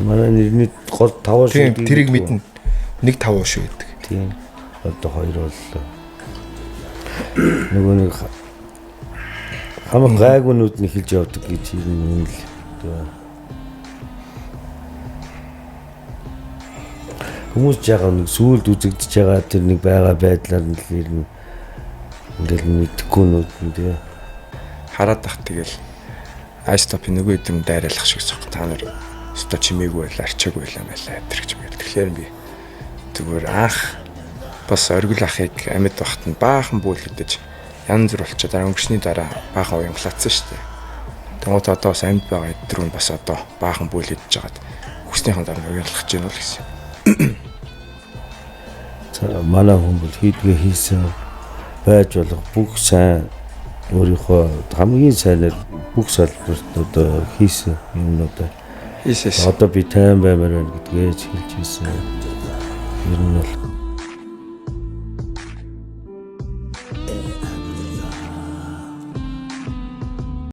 Манай нэрний гол 5 Тийм тэрийг мэднэ. 1-5 шүү гэдэг. Тийм. Одоо 2 боллоо. Нөгөө нэг хамаг гайгуунууд нь хэлж явдаг гэж юм л. Хүмүүс жаахан нэг сүулд үзэгдэж байгаа тэр нэг байгаа байдлаар нь л ирнэ. Ингээл мэдхгүй нүд нь тий. Хараад тах тэгэл айстопын нөгөө юм дайралах шиг зог. Та нар өстө чимээгүй байл арчаагүй байлаа мэлээ гэж мэл. Тэгэхээр би зүгээр анх бас оргил ахыг амьд багт нь баахан бүлгдэж янз бүр болчиход дараа өнгөрсний дараа баахан уянгалаацсан шүү дээ. Тэгмээд одоо бас амьд байгаа эдрүүн бас одоо баахан бүлгдэж жагаад хүснийхэн дараа уянгалах гэж байна л гэсэн. Манай хүмүүс хийдгээ хийсэн байж болох бүх сайн өөрийнхөө хамгийн сайнаар бүх салбарт одоо хийсэн юмнуудаа хийсээс одоо би тайван баймаар байна гэдгээ хэлж хийсэн. Ер нь бол